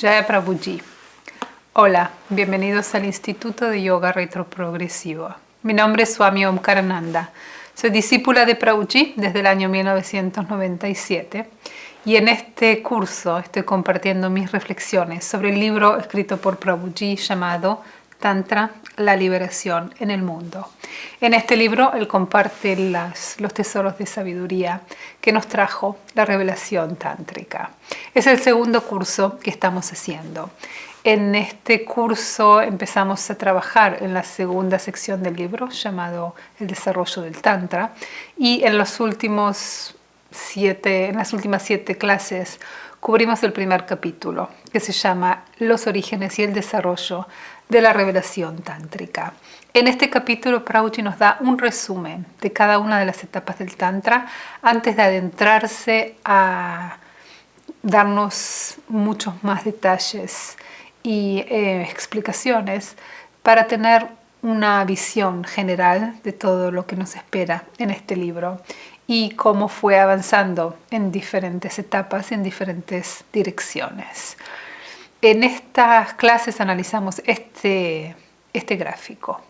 Jaya Prabhuji. Hola, bienvenidos al Instituto de Yoga Retroprogresivo. Mi nombre es Swami Omkarananda. Soy discípula de Prabhuji desde el año 1997 y en este curso estoy compartiendo mis reflexiones sobre el libro escrito por Prabhuji llamado Tantra, la liberación en el mundo. En este libro él comparte los tesoros de sabiduría que nos trajo la revelación tántrica. Es el segundo curso que estamos haciendo. En este curso empezamos a trabajar en la segunda sección del libro llamado El desarrollo del Tantra y en las últimas 7 clases cubrimos el primer capítulo que se llama Los orígenes y el desarrollo de la revelación tántrica. En este capítulo Prabhuji nos da un resumen de cada una de las etapas del Tantra antes de adentrarse a darnos muchos más detalles y explicaciones para tener una visión general de todo lo que nos espera en este libro y cómo fue avanzando en diferentes etapas, en diferentes direcciones. En estas clases analizamos este gráfico.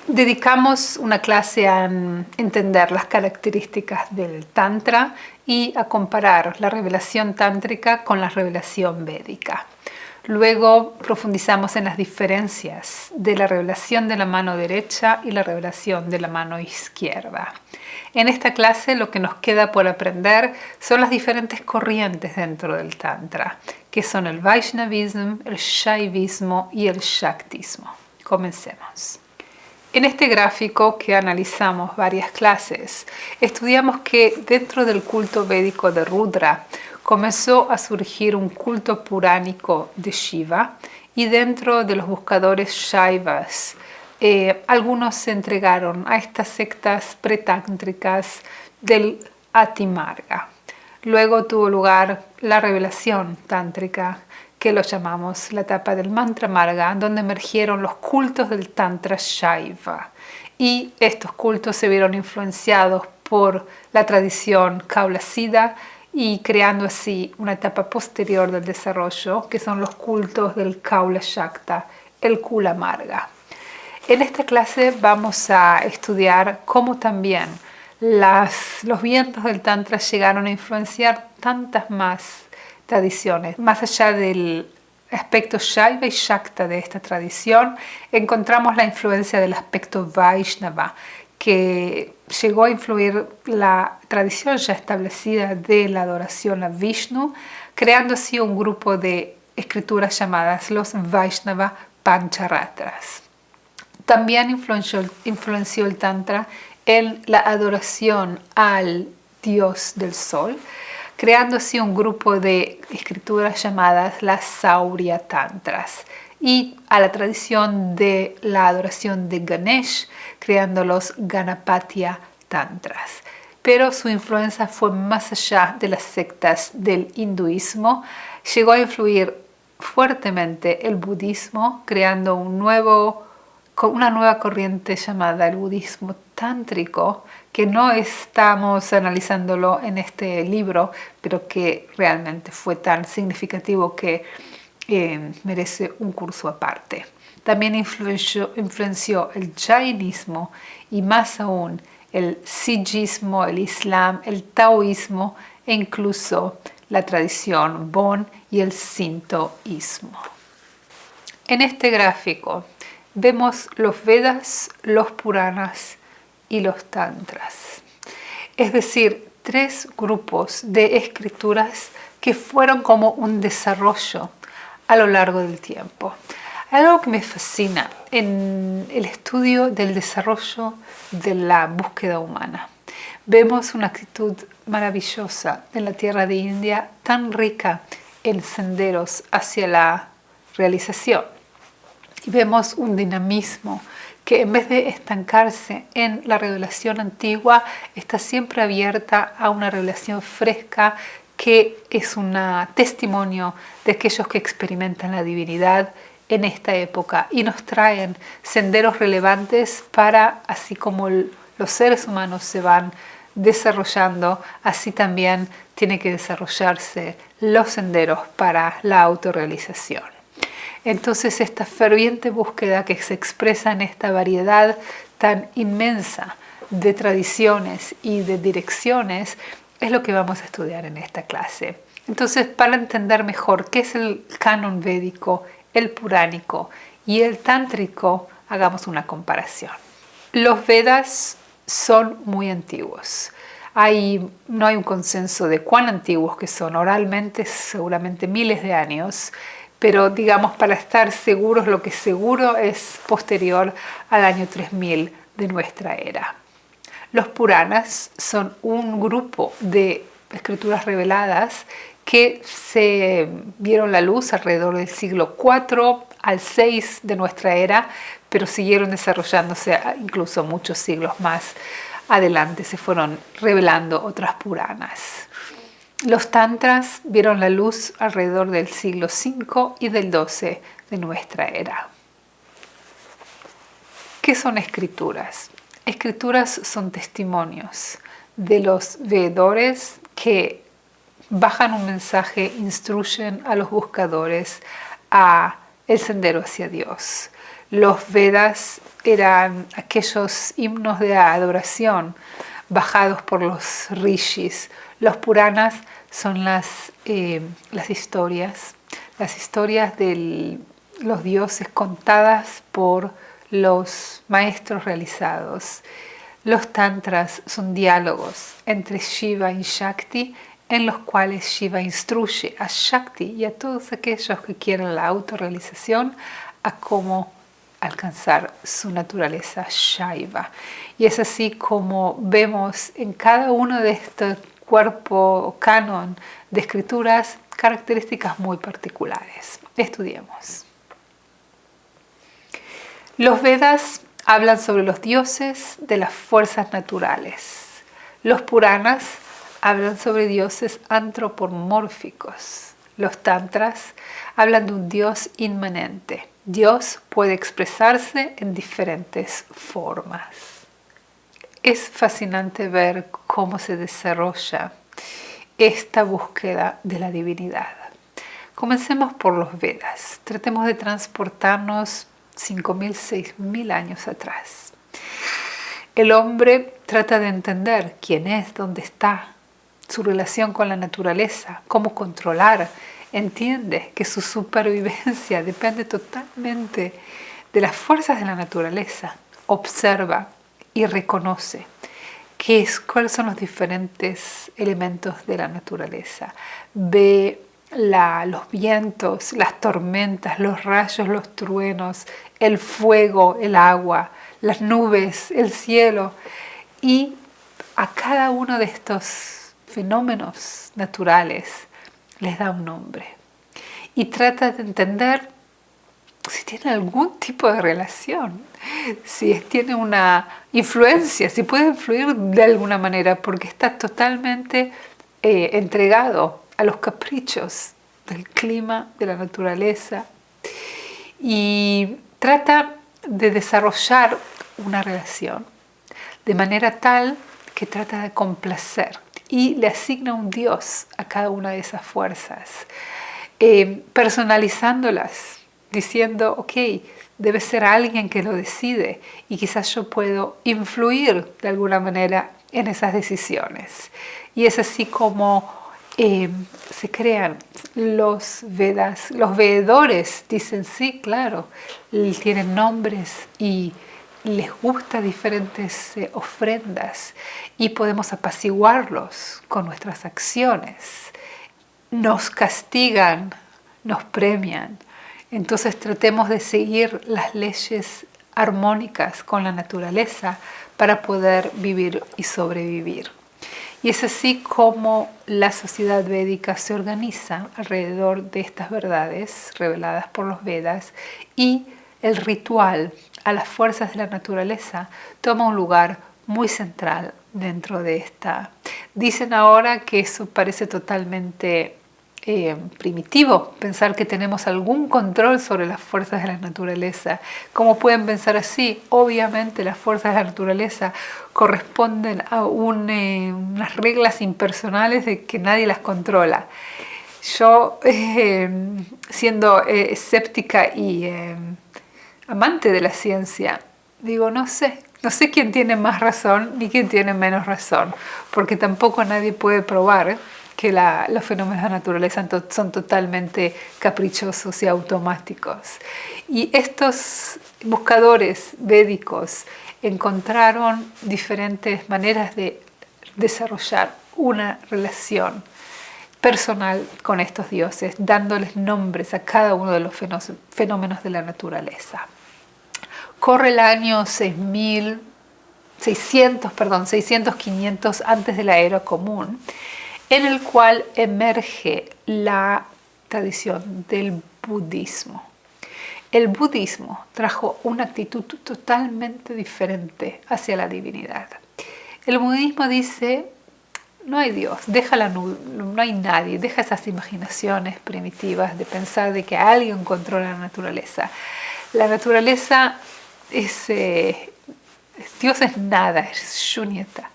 Dedicamos una clase a entender las características del Tantra y a comparar la revelación tántrica con la revelación védica. Luego profundizamos en las diferencias de la revelación de la mano derecha y la revelación de la mano izquierda. En esta clase lo que nos queda por aprender son las diferentes corrientes dentro del Tantra, que son el Vaishnavismo, el Shaivismo y el Shaktismo. Comencemos. En este gráfico que analizamos varias clases, estudiamos que dentro del culto védico de Rudra comenzó a surgir un culto puránico de Shiva y dentro de los buscadores Shaivas algunos se entregaron a estas sectas pretántricas del Ati-marga. Luego tuvo lugar la revelación tántrica, que lo llamamos la etapa del Mantra Marga, donde emergieron los cultos del Tantra Shaiva. Y estos cultos se vieron influenciados por la tradición Kaula-Siddha y creando así una etapa posterior del desarrollo, que son los cultos del Kaula-Shakta, el Kula Marga. En esta clase vamos a estudiar cómo también los vientos del Tantra llegaron a influenciar tantas más tradiciones. Más allá del aspecto Shaiva y Shakta de esta tradición, encontramos la influencia del aspecto Vaishnava, que llegó a influir la tradición ya establecida de la adoración a Vishnu, creando así un grupo de escrituras llamadas los Vaishnava Pancharatras. También influenció el Tantra en la adoración al dios del sol, creando así un grupo de escrituras llamadas las Saurya Tantras, y a la tradición de la adoración de Ganesh, creando los Ganapatya Tantras. Pero su influencia fue más allá de las sectas del hinduismo, llegó a influir fuertemente el budismo, creando una nueva corriente llamada el budismo tántrico, que no estamos analizándolo en este libro, pero que realmente fue tan significativo que merece un curso aparte. También influenció el jainismo y más aún el sikhismo, el islam, el taoísmo e incluso la tradición Bon y el sintoísmo. En este gráfico vemos los Vedas, los Puranas y los Tantras. Es decir, 3 grupos de escrituras que fueron como un desarrollo a lo largo del tiempo. Algo que me fascina en el estudio del desarrollo de la búsqueda humana. Vemos una actitud maravillosa en la tierra de India, tan rica en senderos hacia la realización. Y vemos un dinamismo que en vez de estancarse en la revelación antigua, está siempre abierta a una revelación fresca que es un testimonio de aquellos que experimentan la divinidad en esta época y nos traen senderos relevantes para, así como los seres humanos se van desarrollando, así también tiene que desarrollarse los senderos para la autorrealización. Entonces, esta ferviente búsqueda que se expresa en esta variedad tan inmensa de tradiciones y de direcciones es lo que vamos a estudiar en esta clase. Entonces, para entender mejor qué es el canon védico, el puránico y el tántrico, hagamos una comparación. Los Vedas son muy antiguos. No hay un consenso de cuán antiguos que son, oralmente seguramente miles de años, pero digamos para estar seguros, lo que seguro es posterior al año 3000 de nuestra era. Los Puranas son un grupo de escrituras reveladas que se vieron la luz alrededor del siglo IV al VI de nuestra era, pero siguieron desarrollándose incluso muchos siglos más adelante, se fueron revelando otras Puranas. Los Tantras vieron la luz alrededor del siglo V y del XII de nuestra era. ¿Qué son escrituras? Escrituras son testimonios de los veedores que bajan un mensaje, instruyen a los buscadores a el sendero hacia Dios. Los Vedas eran aquellos himnos de adoración bajados por los rishis. Los Puranas son las historias de los dioses contadas por los maestros realizados. Los tantras son diálogos entre Shiva y Shakti, en los cuales Shiva instruye a Shakti y a todos aquellos que quieren la autorrealización a cómo alcanzar su naturaleza Shaiva. Y es así como vemos en cada uno de estos cuerpos o canon de escrituras características muy particulares. Estudiemos. Los Vedas hablan sobre los dioses de las fuerzas naturales. Los Puranas hablan sobre dioses antropomórficos. Los Tantras hablan de un dios inmanente. Dios puede expresarse en diferentes formas. Es fascinante ver cómo se desarrolla esta búsqueda de la divinidad. Comencemos por los Vedas. Tratemos de transportarnos 5.000, 6.000 años atrás. El hombre trata de entender quién es, dónde está, su relación con la naturaleza, cómo controlar. Entiende que su supervivencia depende totalmente de las fuerzas de la naturaleza. Observa y reconoce cuáles son los diferentes elementos de la naturaleza. Ve los vientos, las tormentas, los rayos, los truenos, el fuego, el agua, las nubes, el cielo. Y a cada uno de estos fenómenos naturales les da un nombre. Y trata de entender si tiene algún tipo de relación, si tiene una influencia, si puede influir de alguna manera, porque está totalmente entregado a los caprichos del clima, de la naturaleza, y trata de desarrollar una relación de manera tal que trata de complacer y le asigna un Dios a cada una de esas fuerzas, personalizándolas, diciendo, ok, debe ser alguien que lo decide y quizás yo puedo influir de alguna manera en esas decisiones. Y es así como se crean los Vedas. Los veedores dicen, sí, claro, tienen nombres y les gusta diferentes ofrendas y podemos apaciguarlos con nuestras acciones. Nos castigan, nos premian. Entonces tratemos de seguir las leyes armónicas con la naturaleza para poder vivir y sobrevivir. Y es así como la sociedad védica se organiza alrededor de estas verdades reveladas por los Vedas, y el ritual a las fuerzas de la naturaleza toma un lugar muy central dentro de esta. Dicen ahora que eso parece totalmente primitivo pensar que tenemos algún control sobre las fuerzas de la naturaleza. ¿Cómo pueden pensar así? Obviamente las fuerzas de la naturaleza corresponden a unas reglas impersonales de que nadie las controla. Yo, siendo escéptica y amante de la ciencia, digo, no sé quién tiene más razón ni quién tiene menos razón, porque tampoco nadie puede probar que los fenómenos de la naturaleza son totalmente caprichosos y automáticos. Y estos buscadores védicos encontraron diferentes maneras de desarrollar una relación personal con estos dioses, dándoles nombres a cada uno de los fenómenos de la naturaleza. Corre el año 600-500 antes de la era común, en el cual emerge la tradición del budismo. El budismo trajo una actitud totalmente diferente hacia la divinidad. El budismo dice, no hay Dios, no hay nadie, deja esas imaginaciones primitivas de pensar de que alguien controla la naturaleza. La naturaleza Dios es nada, es shunyata.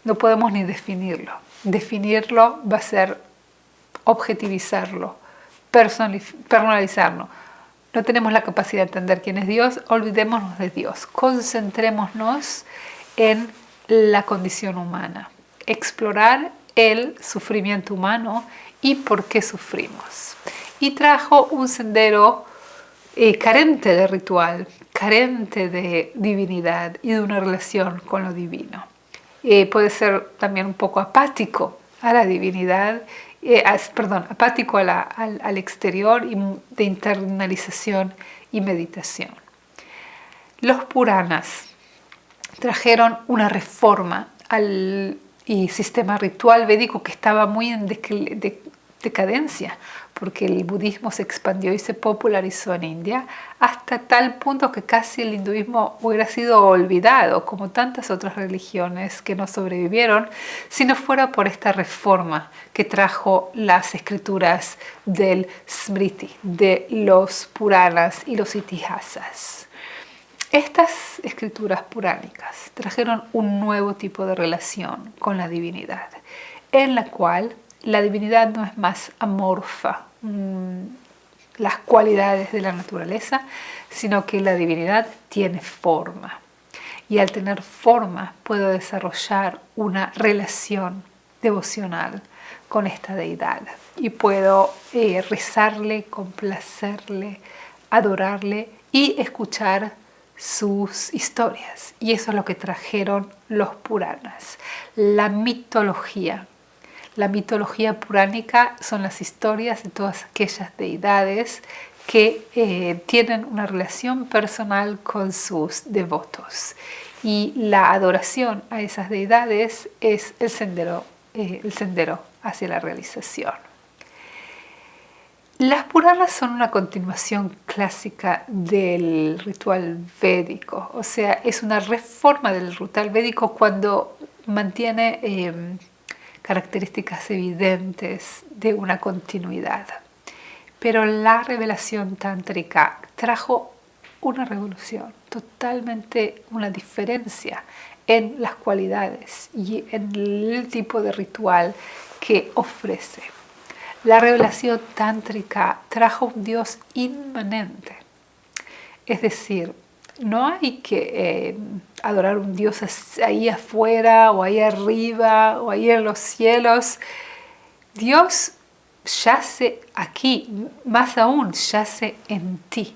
No podemos ni definirlo. Definirlo va a ser objetivizarlo, personalizarlo. No tenemos la capacidad de entender quién es Dios, olvidémonos de Dios. Concentrémonos en la condición humana. Explorar el sufrimiento humano y por qué sufrimos. Y trajo un sendero carente de ritual, carente de divinidad y de una relación con lo divino. Puede ser también un poco apático a la divinidad, apático al exterior y de internalización y meditación. Los Puranas trajeron una reforma al sistema ritual védico que estaba muy en decadencia, porque el budismo se expandió y se popularizó en India hasta tal punto que casi el hinduismo hubiera sido olvidado, como tantas otras religiones que no sobrevivieron, si no fuera por esta reforma que trajo las escrituras del Smriti, de los Puranas y los Itihasas. Estas escrituras puránicas trajeron un nuevo tipo de relación con la divinidad, en la cual la divinidad no es más amorfa, las cualidades de la naturaleza, sino que la divinidad tiene forma. Y al tener forma puedo desarrollar una relación devocional con esta deidad. Y puedo rezarle, complacerle, adorarle y escuchar sus historias. Y eso es lo que trajeron los Puranas, la mitología. La mitología puránica son las historias de todas aquellas deidades que tienen una relación personal con sus devotos. Y la adoración a esas deidades es el sendero hacia la realización. Las Puranas son una continuación clásica del ritual védico, o sea, es una reforma del ritual védico cuando mantiene características evidentes de una continuidad. Pero la revelación tántrica trajo una revolución, totalmente una diferencia en las cualidades y en el tipo de ritual que ofrece. La revelación tántrica trajo un Dios inmanente, es decir, no hay que adorar un Dios ahí afuera o ahí arriba o ahí en los cielos. Dios yace aquí, más aún yace en ti.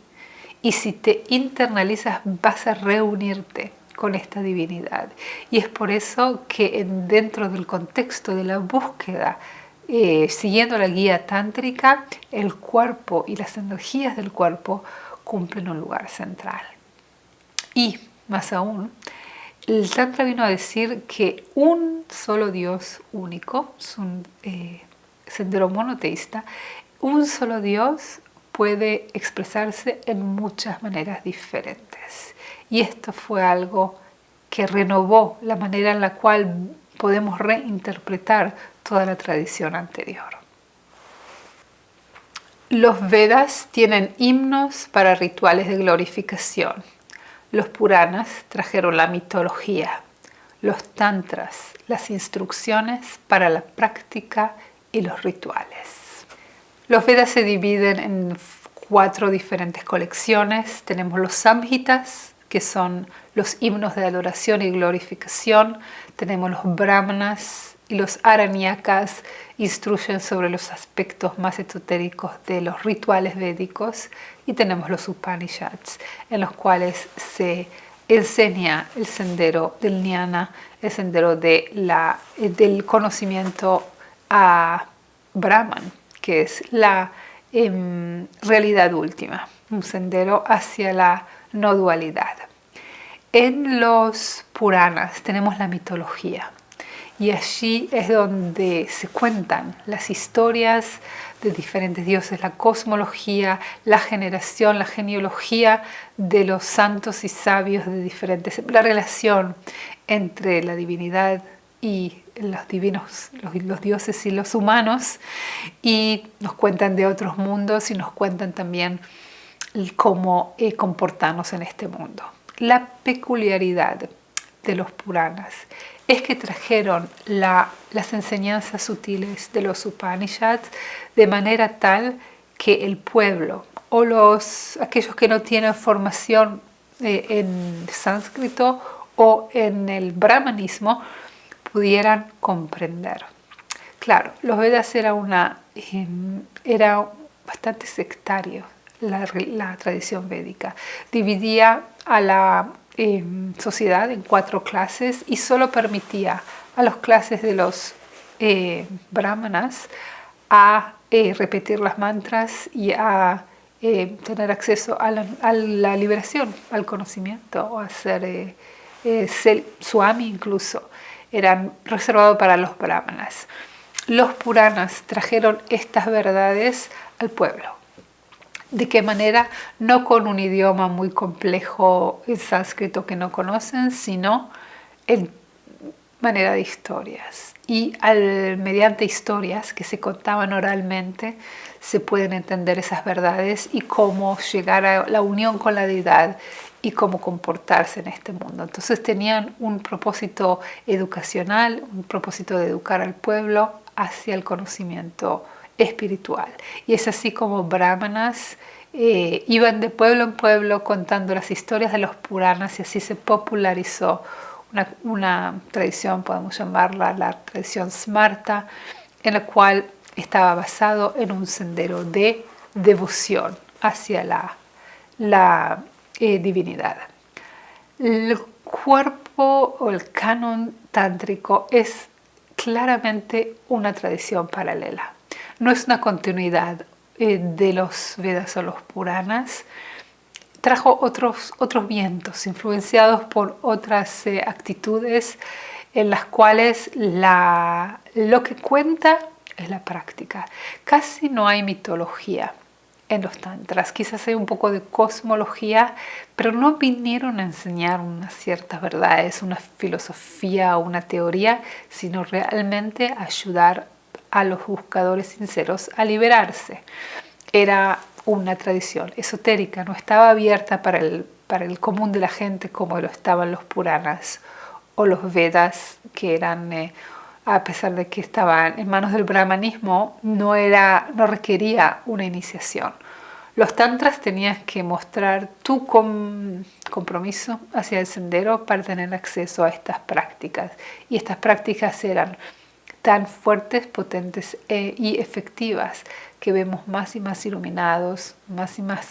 Y si te internalizas vas a reunirte con esta divinidad. Y es por eso que dentro del contexto de la búsqueda, siguiendo la guía tántrica, el cuerpo y las energías del cuerpo cumplen un lugar central. Y más aún, el Tantra vino a decir que un solo Dios único, es un sendero monoteísta, un solo Dios puede expresarse en muchas maneras diferentes. Y esto fue algo que renovó la manera en la cual podemos reinterpretar toda la tradición anterior. Los Vedas tienen himnos para rituales de glorificación. Los Puranas trajeron la mitología. Los Tantras, las instrucciones para la práctica y los rituales. Los Vedas se dividen en 4 diferentes colecciones. Tenemos los Samhitas, que son los himnos de adoración y glorificación. Tenemos los Brahmanas y los Aranyakas, instruyen sobre los aspectos más esotéricos de los rituales védicos. Y tenemos los Upanishads, en los cuales se enseña el sendero del jnana, el sendero del conocimiento a Brahman, que es la realidad última, un sendero hacia la no dualidad. En los Puranas tenemos la mitología y allí es donde se cuentan las historias de diferentes dioses, la cosmología, la generación, la genealogía de los santos y sabios de diferentes, la relación entre la divinidad y los divinos, los dioses y los humanos, y nos cuentan de otros mundos y nos cuentan también cómo comportarnos en este mundo. La peculiaridad de los Puranas es que trajeron las enseñanzas sutiles de los Upanishads de manera tal que el pueblo o aquellos que no tienen formación en sánscrito o en el brahmanismo pudieran comprender. Claro, los Vedas era bastante sectario la tradición védica. Dividía a la sociedad en 4 clases y solo permitía a las clases de los brahmanas a repetir las mantras y a tener acceso a la liberación, al conocimiento, o a ser swami incluso. Eran reservados para los brahmanas. Los Puranas trajeron estas verdades al pueblo. ¿De qué manera? No con un idioma muy complejo en sánscrito que no conocen, sino en manera de historias. Y mediante historias que se contaban oralmente, se pueden entender esas verdades y cómo llegar a la unión con la deidad y cómo comportarse en este mundo. Entonces tenían un propósito educacional, un propósito de educar al pueblo hacia el conocimiento espiritual. Y es así como brahmanas iban de pueblo en pueblo contando las historias de los Puranas, y así se popularizó una tradición, podemos llamarla la tradición Smarta, en la cual estaba basado en un sendero de devoción hacia la divinidad. El cuerpo o el canon tántrico es claramente una tradición paralela. No es una continuidad de los Vedas o los Puranas. Trajo otros vientos, influenciados por otras actitudes en las cuales lo que cuenta es la práctica. Casi no hay mitología en los tantras, quizás hay un poco de cosmología, pero no vinieron a enseñar unas ciertas verdades, una filosofía o una teoría, sino realmente a ayudar a los buscadores sinceros a liberarse. Era una tradición esotérica, no estaba abierta para el común de la gente como lo estaban los Puranas o los Vedas, que eran, a pesar de que estaban en manos del brahmanismo, no requería una iniciación. Los tantras tenías que mostrar tu compromiso hacia el sendero para tener acceso a estas prácticas, y estas prácticas eran tan fuertes, potentes y efectivas que vemos más y más iluminados, más y más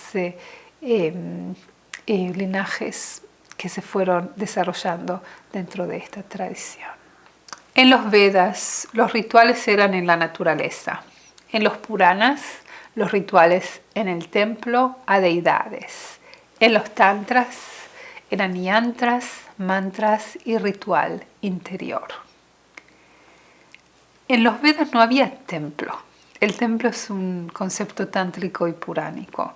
linajes que se fueron desarrollando dentro de esta tradición. En los Vedas, los rituales eran en la naturaleza. En los Puranas, los rituales en el templo a deidades. En los Tantras, eran yantras, mantras y ritual interior. En los Vedas no había templo. El templo es un concepto tántrico y puránico.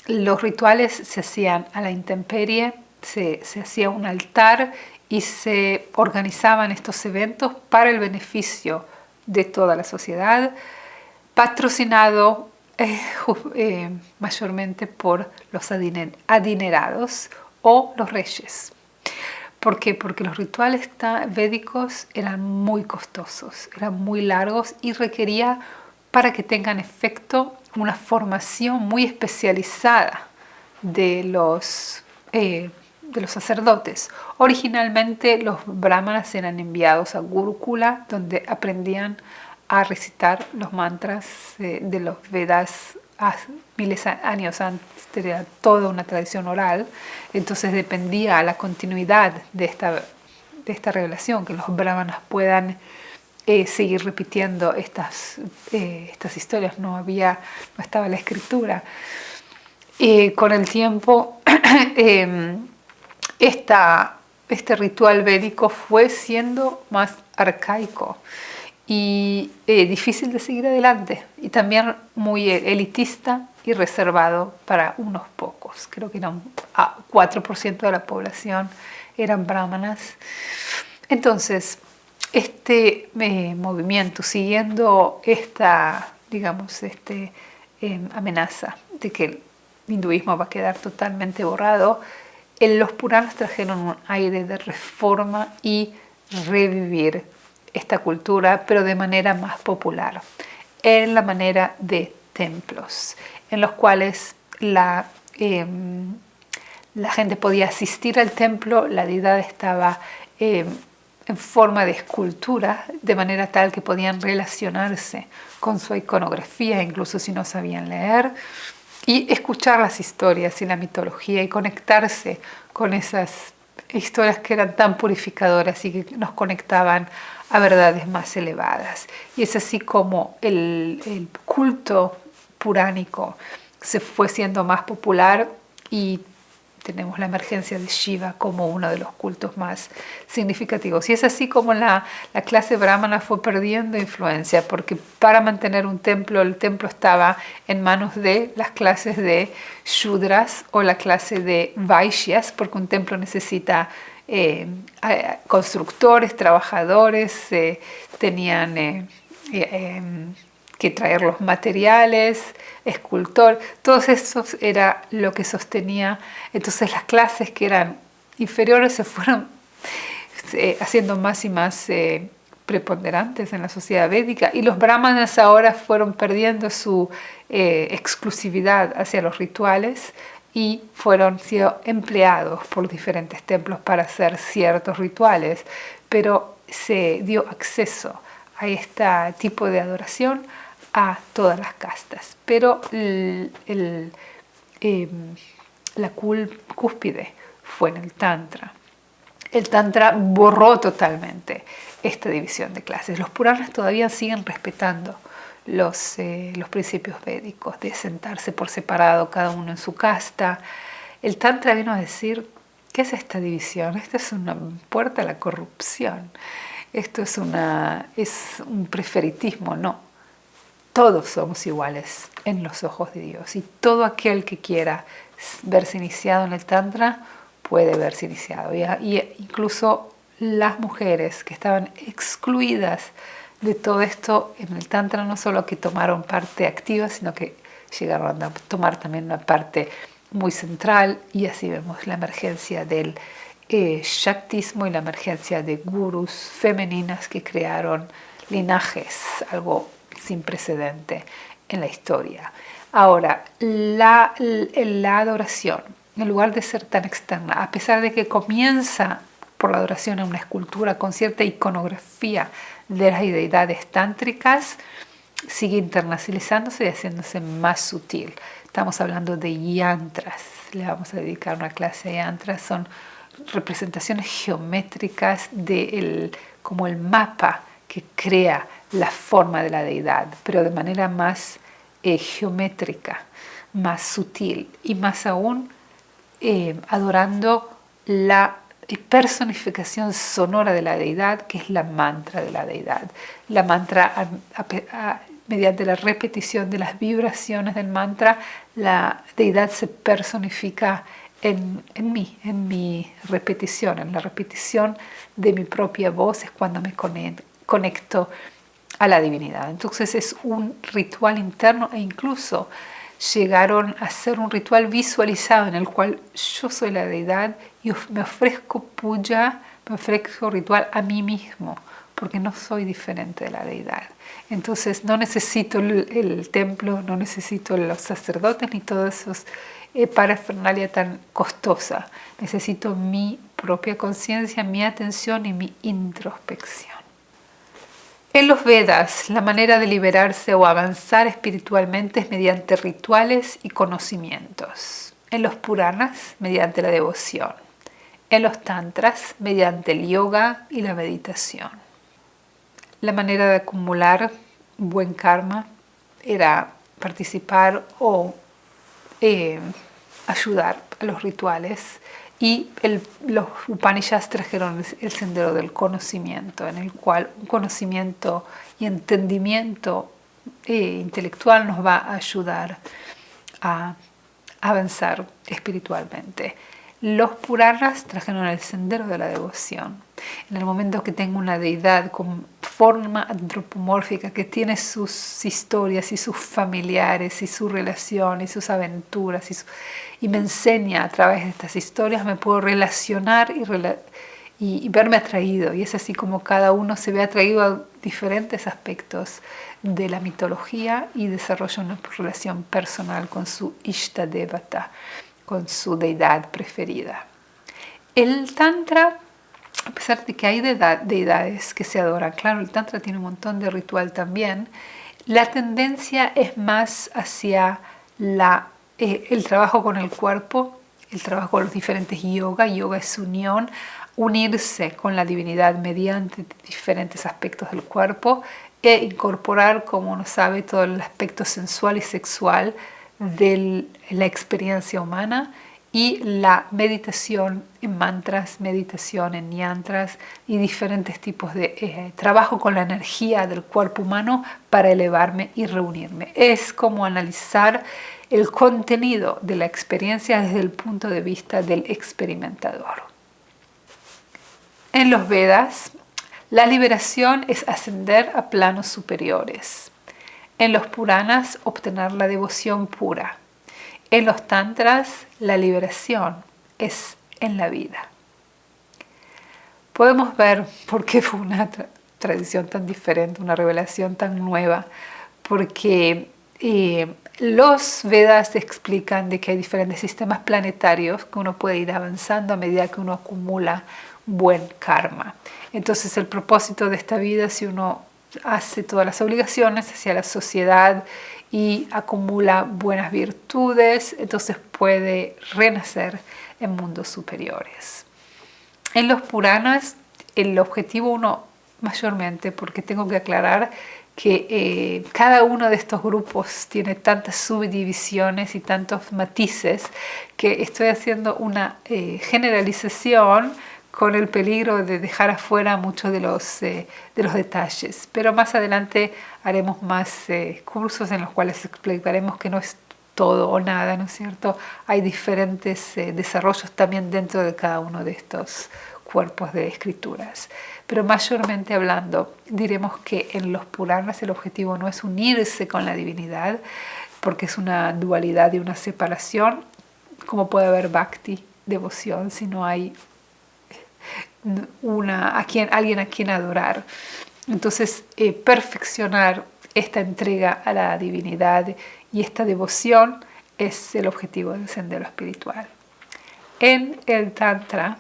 Los rituales se hacían a la intemperie, se hacía un altar y se organizaban estos eventos para el beneficio de toda la sociedad, patrocinado mayormente por los adinerados o los reyes. ¿Por qué? Porque los rituales védicos eran muy costosos, eran muy largos y requería, para que tengan efecto, una formación muy especializada de los sacerdotes. Originalmente los brahmanas eran enviados a Gurukula, donde aprendían a recitar los mantras de los Vedas miles de años antes. Era toda una tradición oral, entonces dependía la continuidad de esta revelación, que los brahmanas puedan seguir repitiendo estas historias. No estaba la escritura. Con el tiempo este ritual védico fue siendo más arcaico y difícil de seguir adelante, y también muy elitista y reservado para unos pocos. Creo que eran 4% de la población eran brahmanas. Entonces, este movimiento, siguiendo esta, digamos, amenaza de que el hinduismo va a quedar totalmente borrado, los Puranas trajeron un aire de reforma y revivir esta cultura, pero de manera más popular, en la manera de templos, en los cuales la gente podía asistir al templo, la deidad estaba en forma de escultura, de manera tal que podían relacionarse con su iconografía, incluso si no sabían leer, y escuchar las historias y la mitología y conectarse con esas historias que eran tan purificadoras y que nos conectaban a verdades más elevadas. Y es así como el culto puránico se fue siendo más popular, y tenemos la emergencia de Shiva como uno de los cultos más significativos. Y es así como la clase brahmana fue perdiendo influencia, porque para mantener un templo, el templo estaba en manos de las clases de Shudras o la clase de Vaishyas, porque un templo necesita constructores, trabajadores, tenían que traer los materiales, escultor, todos esos era lo que sostenía. Entonces las clases que eran inferiores se fueron haciendo más y más preponderantes en la sociedad védica, y los brahmanas ahora fueron perdiendo su exclusividad hacia los rituales y fueron siendo empleados por diferentes templos para hacer ciertos rituales, pero se dio acceso a este tipo de adoración a todas las castas. Pero la cúspide fue en el Tantra. El Tantra borró totalmente esta división de clases. Los Puranas todavía siguen respetando los principios védicos de sentarse por separado, cada uno en su casta. El Tantra vino a decir: ¿qué es esta división? Esta es una puerta a la corrupción. Esto es un preferitismo. No. Todos somos iguales en los ojos de Dios, y todo aquel que quiera verse iniciado en el Tantra puede verse iniciado. Y incluso las mujeres que estaban excluidas de todo esto en el Tantra, no solo que tomaron parte activa, sino que llegaron a tomar también una parte muy central, y así vemos la emergencia del Shaktismo y la emergencia de gurús femeninas que crearon linajes, algo sin precedente en la historia. Ahora, la adoración, en lugar de ser tan externa, a pesar de que comienza por la adoración en una escultura con cierta iconografía de las deidades tántricas, sigue internacionalizándose y haciéndose más sutil. Estamos hablando de yantras. Le vamos a dedicar una clase de yantras. Son representaciones geométricas como el mapa que crea la forma de la deidad, pero de manera más geométrica, más sutil, y más aún adorando la personificación sonora de la deidad, que es la mantra de la deidad. La mantra, mediante la repetición de las vibraciones del mantra, la deidad se personifica en mi repetición, en la repetición de mi propia voz. Es cuando me conecto a la divinidad. Entonces es un ritual interno e incluso llegaron a ser un ritual visualizado en el cual yo soy la deidad y me ofrezco puya, me ofrezco ritual a mí mismo, porque no soy diferente de la deidad. Entonces no necesito el templo, no necesito los sacerdotes ni todos esos parafernalia tan costosa. Necesito mi propia conciencia, mi atención y mi introspección. En los Vedas, la manera de liberarse o avanzar espiritualmente es mediante rituales y conocimientos. En los Puranas, mediante la devoción. En los Tantras, mediante el yoga y la meditación. La manera de acumular buen karma era participar o ayudar a los rituales. Y los Upanishads trajeron el sendero del conocimiento, en el cual un conocimiento y entendimiento intelectual nos va a ayudar a avanzar espiritualmente. Los Puranas trajeron el sendero de la devoción. En el momento que tengo una deidad con forma antropomórfica que tiene sus historias y sus familiares y su relación y sus aventuras y me enseña a través de estas historias, me puedo relacionar y verme atraído. Y es así como cada uno se ve atraído a diferentes aspectos de la mitología y desarrolla una relación personal con su Ishta Devata, con su deidad preferida. El Tantra, a pesar de que hay deidades que se adoran, claro, el Tantra tiene un montón de ritual también, la tendencia es más hacia el trabajo con el cuerpo, el trabajo con los diferentes yoga. Yoga es unión, unirse con la divinidad mediante diferentes aspectos del cuerpo e incorporar, como uno sabe, todo el aspecto sensual y sexual de la experiencia humana, y la meditación en mantras, meditación en yantras y diferentes tipos de trabajo con la energía del cuerpo humano para elevarme y reunirme. Es como analizar el contenido de la experiencia desde el punto de vista del experimentador. En los Vedas, la liberación es ascender a planos superiores. En los Puranas, obtener la devoción pura. En los Tantras, la liberación es en la vida. Podemos ver por qué fue una tradición tan diferente, una revelación tan nueva, porque los Vedas explican de que hay diferentes sistemas planetarios que uno puede ir avanzando a medida que uno acumula buen karma. Entonces el propósito de esta vida, si uno hace todas las obligaciones hacia la sociedad y acumula buenas virtudes, entonces puede renacer en mundos superiores. En los Puranas, el objetivo uno mayormente, porque tengo que aclarar que cada uno de estos grupos tiene tantas subdivisiones y tantos matices que estoy haciendo una generalización con el peligro de dejar afuera muchos de los detalles. Pero más adelante haremos más cursos en los cuales explicaremos que no es todo o nada, ¿no es cierto? Hay diferentes desarrollos también dentro de cada uno de estos cuerpos de escrituras. Pero mayormente hablando, diremos que en los Puranas el objetivo no es unirse con la divinidad, porque es una dualidad y una separación, como puede haber bhakti, devoción, si no hay alguien a quien adorar. Entonces, perfeccionar esta entrega a la divinidad y esta devoción es el objetivo del sendero espiritual. En el Tantra,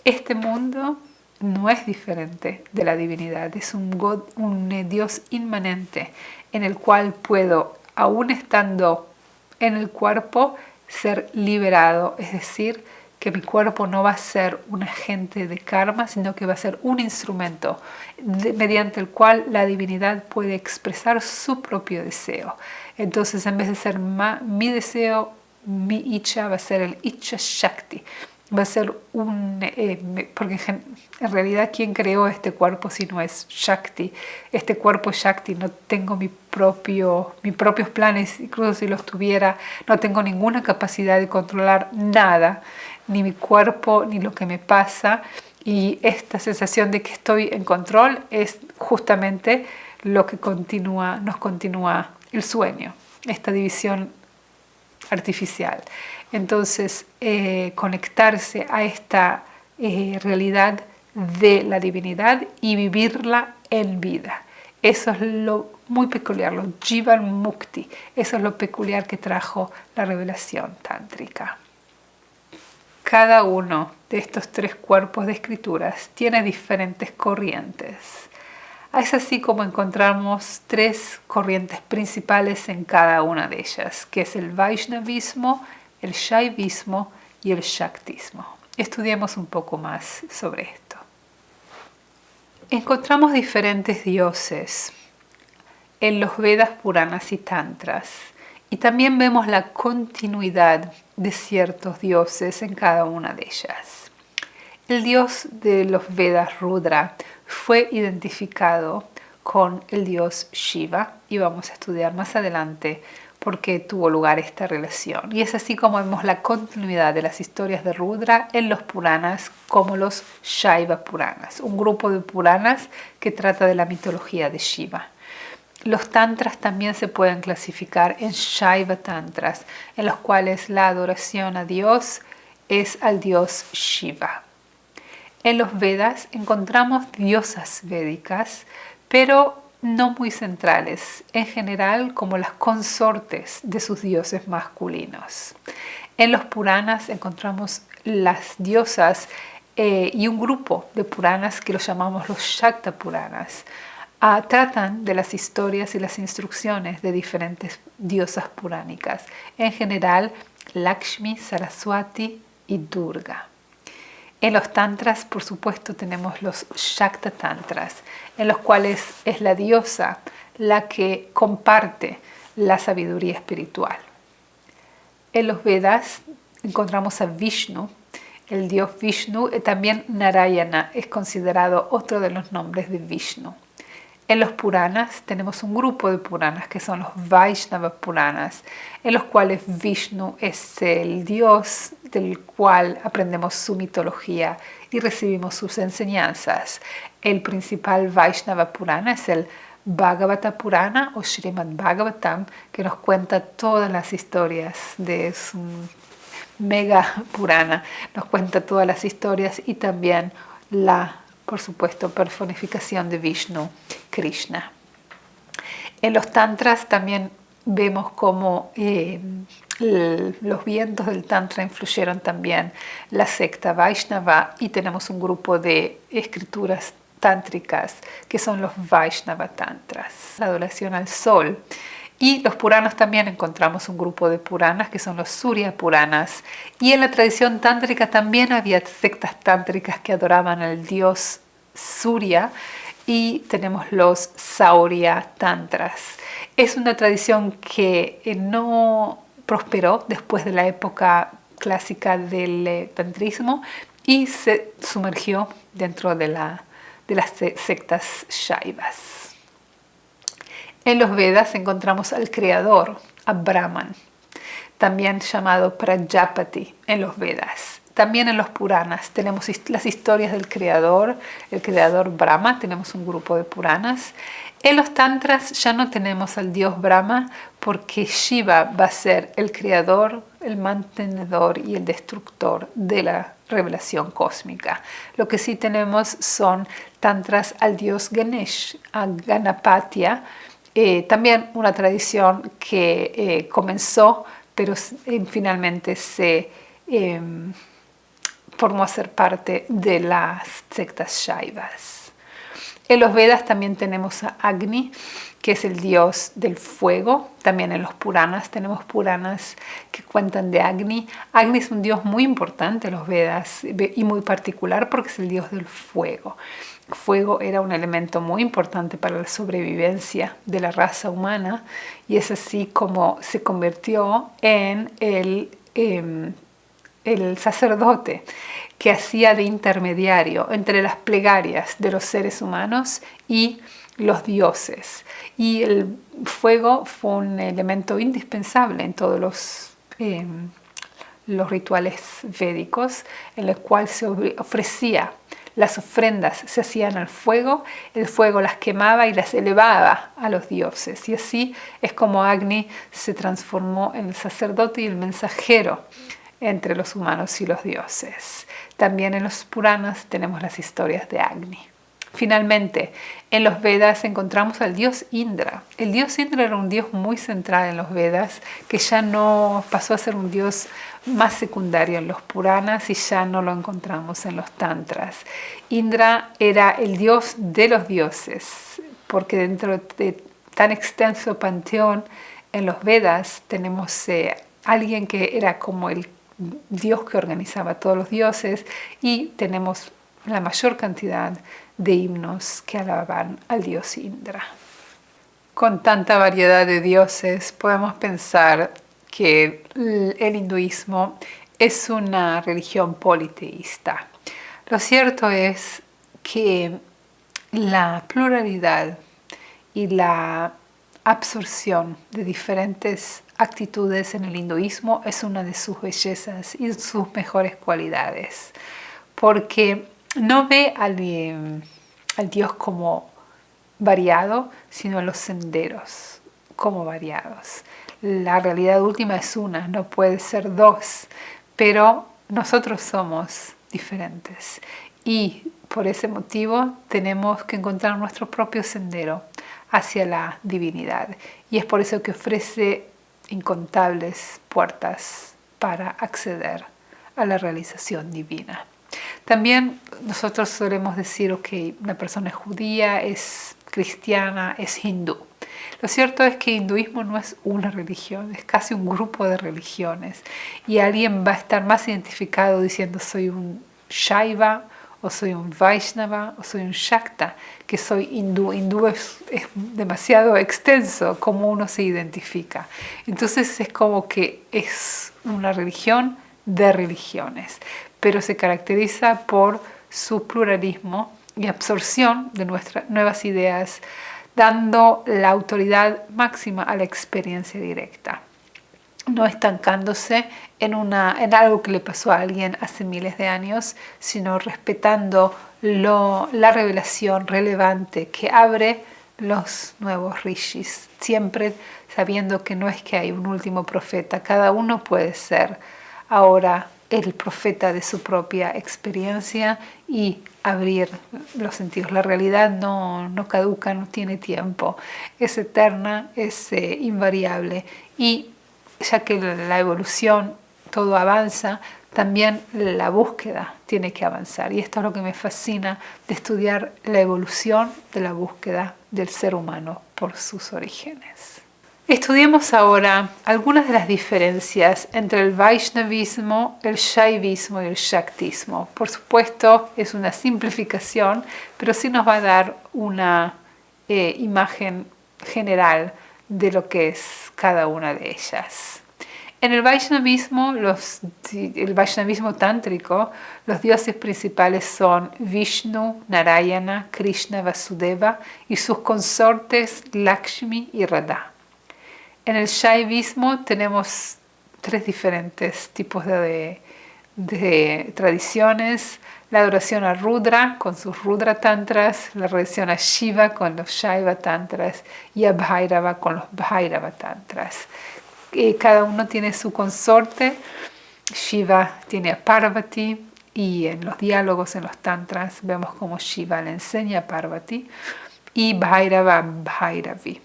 este mundo no es diferente de la divinidad, es un Dios inmanente en el cual puedo, aún estando en el cuerpo, ser liberado, es decir, que mi cuerpo no va a ser un agente de karma, sino que va a ser un instrumento mediante el cual la divinidad puede expresar su propio deseo. Entonces, en vez de ser mi deseo, mi icha va a ser el icha shakti. Va a ser porque en realidad, ¿quién creó este cuerpo si no es Shakti? Este cuerpo Shakti, no tengo mis propios planes, incluso si los tuviera, no tengo ninguna capacidad de controlar nada, ni mi cuerpo, ni lo que me pasa. Y esta sensación de que estoy en control es justamente lo que nos continúa el sueño, esta división artificial. Entonces, conectarse a esta realidad de la divinidad y vivirla en vida. Eso es lo muy peculiar, lo Jivan Mukti. Eso es lo peculiar que trajo la revelación tántrica. Cada uno de estos 3 cuerpos de escrituras tiene diferentes corrientes. Es así como encontramos 3 corrientes principales en cada una de ellas, que es el Vaishnavismo, el Shaivismo y el Shaktismo. Estudiemos un poco más sobre esto. Encontramos diferentes dioses en los Vedas, Puranas y Tantras, y también vemos la continuidad de ciertos dioses en cada una de ellas. El dios de los Vedas, Rudra, fue identificado con el dios Shiva, y vamos a estudiar más adelante por qué tuvo lugar esta relación. Y es así como vemos la continuidad de las historias de Rudra en los Puranas como los Shaiva Puranas, un grupo de Puranas que trata de la mitología de Shiva. Los tantras también se pueden clasificar en Shaiva tantras, en los cuales la adoración a Dios es al dios Shiva. En los Vedas encontramos diosas védicas, pero no muy centrales, en general como las consortes de sus dioses masculinos. En los Puranas encontramos las diosas y un grupo de Puranas que los llamamos los Shakta Puranas. Tratan de las historias y las instrucciones de diferentes diosas puránicas, en general Lakshmi, Saraswati y Durga. En los tantras, por supuesto, tenemos los Shakta Tantras, en los cuales es la diosa la que comparte la sabiduría espiritual. En los Vedas encontramos a Vishnu, el dios Vishnu, y también Narayana es considerado otro de los nombres de Vishnu. En los Puranas tenemos un grupo de Puranas que son los Vaishnava Puranas, en los cuales Vishnu es el dios del cual aprendemos su mitología y recibimos sus enseñanzas. El principal Vaishnava Purana es el Bhagavata Purana o Srimad Bhagavatam, que nos cuenta todas las historias de su mega Purana, nos cuenta todas las historias y también por supuesto, personificación de Vishnu, Krishna. En los tantras también vemos cómo los vientos del tantra influyeron también la secta Vaishnava y tenemos un grupo de escrituras tántricas que son los Vaishnava Tantras, la adoración al sol. Y los Puranos también encontramos un grupo de Puranas que son los Surya Puranas. Y en la tradición tántrica también había sectas tántricas que adoraban al dios Surya y tenemos los Saurya Tantras. Es una tradición que no prosperó después de la época clásica del tantrismo y se sumergió dentro de las sectas Shaivas. En los Vedas encontramos al creador, a Brahman, también llamado Prajapati en los Vedas. También en los Puranas tenemos las historias del creador, el creador Brahma, tenemos un grupo de Puranas. En los Tantras ya no tenemos al dios Brahma porque Shiva va a ser el creador, el mantenedor y el destructor de la revelación cósmica. Lo que sí tenemos son Tantras al dios Ganesh, a Ganapatya, también una tradición que comenzó, pero finalmente se formó a ser parte de las sectas Shaivas. En los Vedas también tenemos a Agni, que es el dios del fuego. También en los Puranas tenemos Puranas que cuentan de Agni. Agni es un dios muy importante en los Vedas y muy particular porque es el dios del fuego. Fuego era un elemento muy importante para la sobrevivencia de la raza humana y es así como se convirtió en el sacerdote que hacía de intermediario entre las plegarias de los seres humanos y los dioses. Y el fuego fue un elemento indispensable en todos los rituales védicos, en el cual se ofrecía Las ofrendas se hacían al fuego, el fuego las quemaba y las elevaba a los dioses. Y así es como Agni se transformó en el sacerdote y el mensajero entre los humanos y los dioses. También en los Puranas tenemos las historias de Agni. Finalmente, en los Vedas encontramos al dios Indra. El dios Indra era un dios muy central en los Vedas, que ya no pasó a ser un dios más secundario en los Puranas y ya no lo encontramos en los Tantras. Indra era el dios de los dioses, porque dentro de tan extenso panteón en los Vedas tenemos alguien que era como el dios que organizaba a todos los dioses y tenemos la mayor cantidad de himnos que alaban al dios Indra. Con tanta variedad de dioses podemos pensar que el hinduismo es una religión politeísta. Lo cierto es que la pluralidad y la absorción de diferentes actitudes en el hinduismo es una de sus bellezas y sus mejores cualidades, porque no ve al Dios como variado, sino a los senderos como variados. La realidad última es una, no puede ser dos, pero nosotros somos diferentes y por ese motivo tenemos que encontrar nuestro propio sendero hacia la divinidad, y es por eso que ofrece incontables puertas para acceder a la realización divina. También nosotros solemos decir, ok, una persona es judía, es cristiana, es hindú. Lo cierto es que el hinduismo no es una religión, es casi un grupo de religiones. Y alguien va a estar más identificado diciendo soy un Shaiva, o soy un Vaishnava, o soy un Shakta, que soy hindú. Hindú es demasiado extenso como uno se identifica. Entonces es como que es una religión de religiones, pero se caracteriza por su pluralismo y absorción de nuestras nuevas ideas, dando la autoridad máxima a la experiencia directa, no estancándose en algo que le pasó a alguien hace miles de años, sino respetando la revelación relevante que abre los nuevos rishis, siempre sabiendo que no es que hay un último profeta, cada uno puede ser ahora el profeta de su propia experiencia y abrir los sentidos. La realidad no caduca, no tiene tiempo, es eterna, es invariable, y ya que la evolución todo avanza, también la búsqueda tiene que avanzar, y esto es lo que me fascina de estudiar la evolución de la búsqueda del ser humano por sus orígenes. Estudiemos ahora algunas de las diferencias entre el Vaishnavismo, el Shaivismo y el Shaktismo. Por supuesto, es una simplificación, pero sí nos va a dar una imagen general de lo que es cada una de ellas. En el Vaishnavismo tántrico, los dioses principales son Vishnu, Narayana, Krishna, Vasudeva y sus consortes Lakshmi y Radha. En el Shaivismo tenemos tres diferentes tipos de tradiciones: la adoración a Rudra con sus Rudra Tantras, la adoración a Shiva con los Shaiva Tantras y a Bhairava con los Bhairava Tantras. Cada uno tiene su consorte. Shiva tiene a Parvati, y en los diálogos en los Tantras vemos cómo Shiva le enseña a Parvati, y Bhairava a Bhairavi.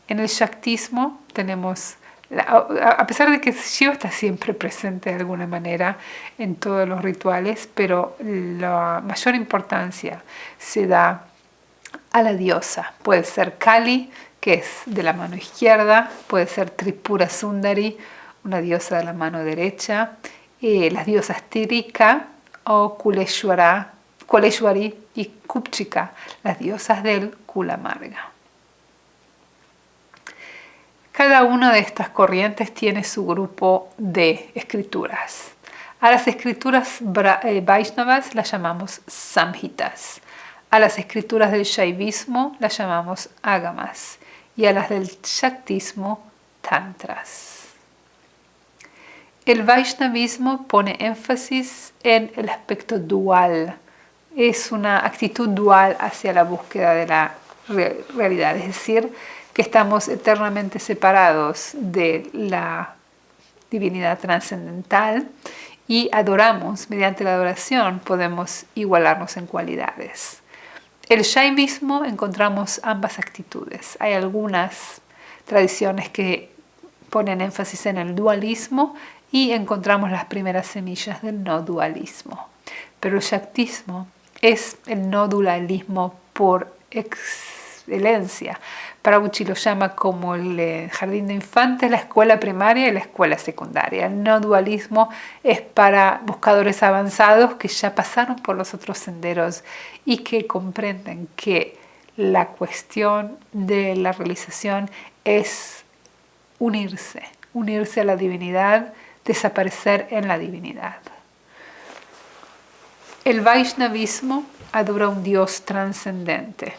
En el Shaktismo tenemos, a pesar de que Shiva está siempre presente de alguna manera en todos los rituales, pero la mayor importancia se da a la diosa. Puede ser Kali, que es de la mano izquierda, puede ser Tripura Sundari, una diosa de la mano derecha, las diosas Tirika o Kuleshwari y Kupchika, las diosas del Kula Marga. Cada una de estas corrientes tiene su grupo de escrituras. A las escrituras Vaishnavas las llamamos Samhitas. A las escrituras del Shaivismo las llamamos Agamas. Y a las del Shaktismo, Tantras. El Vaishnavismo pone énfasis en el aspecto dual es una actitud dual hacia la búsqueda de la realidad, es decir, que estamos eternamente separados de la divinidad trascendental y adoramos, mediante la adoración podemos igualarnos en cualidades. El Shaivismo encontramos ambas actitudes. Hay algunas tradiciones que ponen énfasis en el dualismo y encontramos las primeras semillas del no dualismo. Pero el Shaktismo es el no dualismo por excelencia. Prabhuji lo llama como el jardín de infantes, la escuela primaria y la escuela secundaria. El no dualismo es para buscadores avanzados que ya pasaron por los otros senderos y que comprenden que la cuestión de la realización es unirse a la divinidad, desaparecer en la divinidad. El Vaishnavismo adora a un Dios trascendente.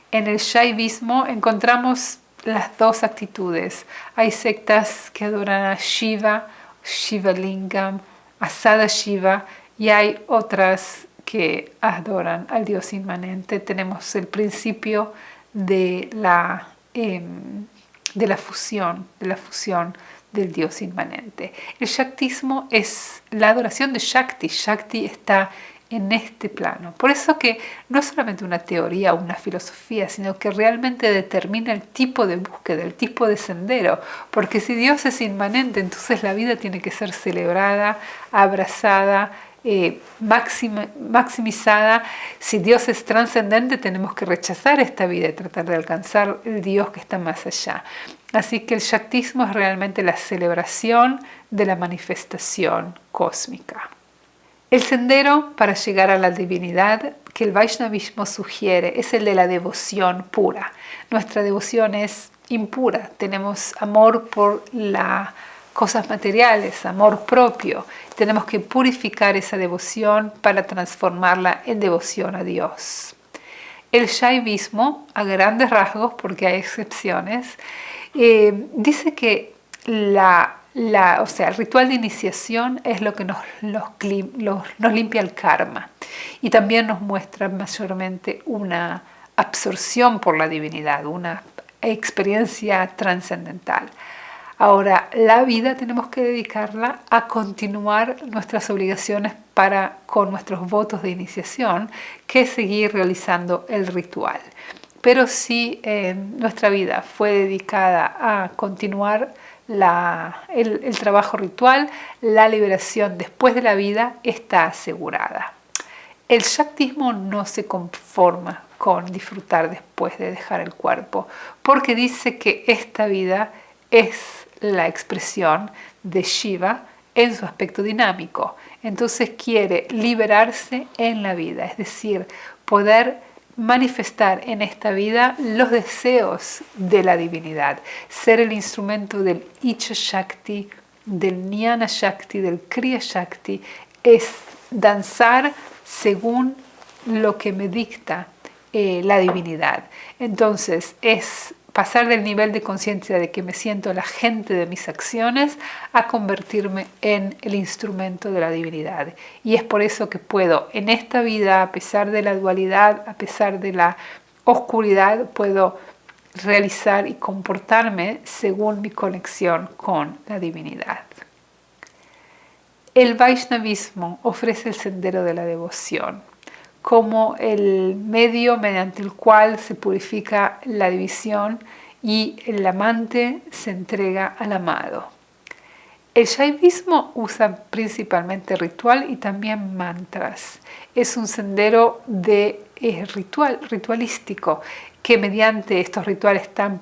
En el Shaivismo encontramos las dos actitudes. Hay sectas que adoran a Shiva, Shiva Lingam, a Sadashiva, y hay otras que adoran al Dios inmanente. Tenemos el principio de la fusión del Dios inmanente. El Shaktismo es la adoración de Shakti. Shakti está en este plano. Por eso que no es solamente una teoría o una filosofía, sino que realmente determina el tipo de búsqueda, el tipo de sendero. Porque si Dios es inmanente, entonces la vida tiene que ser celebrada, abrazada, maximizada. Si Dios es trascendente, tenemos que rechazar esta vida y tratar de alcanzar el Dios que está más allá. Así que el Shaktismo es realmente la celebración de la manifestación cósmica. El sendero para llegar a la divinidad que el Vaishnavismo sugiere es el de la devoción pura. Nuestra devoción es impura, tenemos amor por las cosas materiales, amor propio. Tenemos que purificar esa devoción para transformarla en devoción a Dios. El Shaivismo, a grandes rasgos, porque hay excepciones, dice que el ritual de iniciación es lo que nos limpia el karma y también nos muestra mayormente una absorción por la divinidad, una experiencia trascendental. Ahora, la vida tenemos que dedicarla a continuar nuestras obligaciones con nuestros votos de iniciación, que es seguir realizando el ritual. Pero si nuestra vida fue dedicada a continuar el trabajo ritual, la liberación después de la vida está asegurada. El Shaktismo no se conforma con disfrutar después de dejar el cuerpo, porque dice que esta vida es la expresión de Shiva en su aspecto dinámico. Entonces quiere liberarse en la vida, es decir, poder manifestar en esta vida los deseos de la divinidad, ser el instrumento del Icha Shakti, del Jnana Shakti, del Kriya Shakti, es danzar según lo que me dicta la divinidad. Entonces es pasar del nivel de conciencia de que me siento el agente de mis acciones a convertirme en el instrumento de la divinidad. Y es por eso que puedo en esta vida, a pesar de la dualidad, a pesar de la oscuridad, puedo realizar y comportarme según mi conexión con la divinidad. El Vaishnavismo ofrece el sendero de la devoción como el medio mediante el cual se purifica la división y el amante se entrega al amado. El Shaivismo usa principalmente ritual y también mantras. Es un sendero de ritualístico que mediante estos rituales tan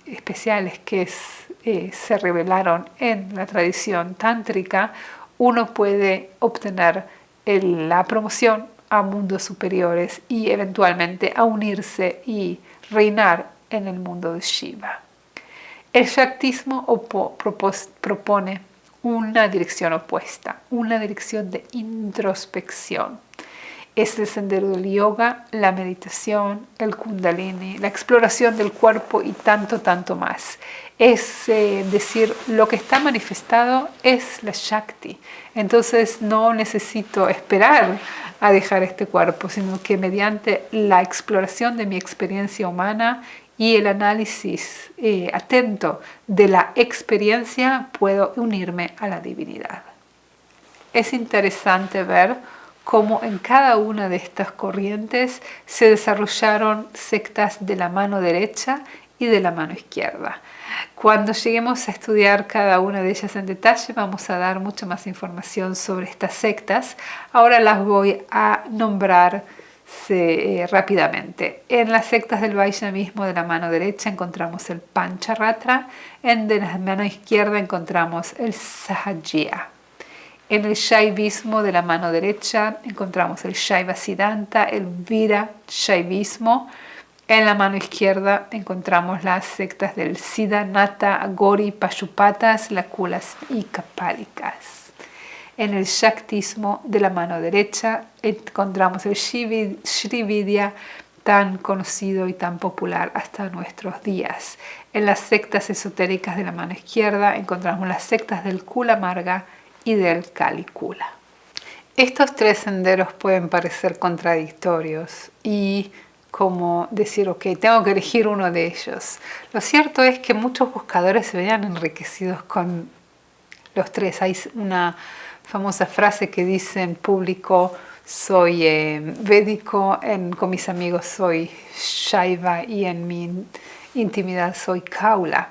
especiales que se revelaron en la tradición tántrica, uno puede obtener la promoción a mundos superiores y eventualmente a unirse y reinar en el mundo de Shiva. El Shaktismo propone una dirección opuesta, una dirección de introspección. Es el sendero del yoga, la meditación, el kundalini, la exploración del cuerpo y tanto más. Es decir, lo que está manifestado es la Shakti. Entonces no necesito esperar a dejar este cuerpo, sino que mediante la exploración de mi experiencia humana y el análisis atento de la experiencia puedo unirme a la divinidad. Es interesante ver cómo en cada una de estas corrientes se desarrollaron sectas de la mano derecha y de la mano izquierda. Cuando lleguemos a estudiar cada una de ellas en detalle, vamos a dar mucha más información sobre estas sectas. Ahora las voy a nombrar rápidamente. En las sectas del Vaishnavismo de la mano derecha encontramos el Pancharatra, de la mano izquierda encontramos el Sahajya. En el Shaivismo de la mano derecha encontramos el Shaiva Siddhanta, el Vira Shaivismo. En la mano izquierda encontramos las sectas del Siddhanata, Agori, Pashupatas, Lakulas y Kapalikas. En el Shaktismo de la mano derecha encontramos el Sri Vidya, tan conocido y tan popular hasta nuestros días. En las sectas esotéricas de la mano izquierda encontramos las sectas del Kula Marga y del Kali Kula. Estos tres senderos pueden parecer contradictorios y como decir, ok, tengo que elegir uno de ellos. Lo cierto es que muchos buscadores se veían enriquecidos con los tres. Hay una famosa frase que dice en público: soy védico, con mis amigos soy Shaiva y en mi intimidad soy Kaula.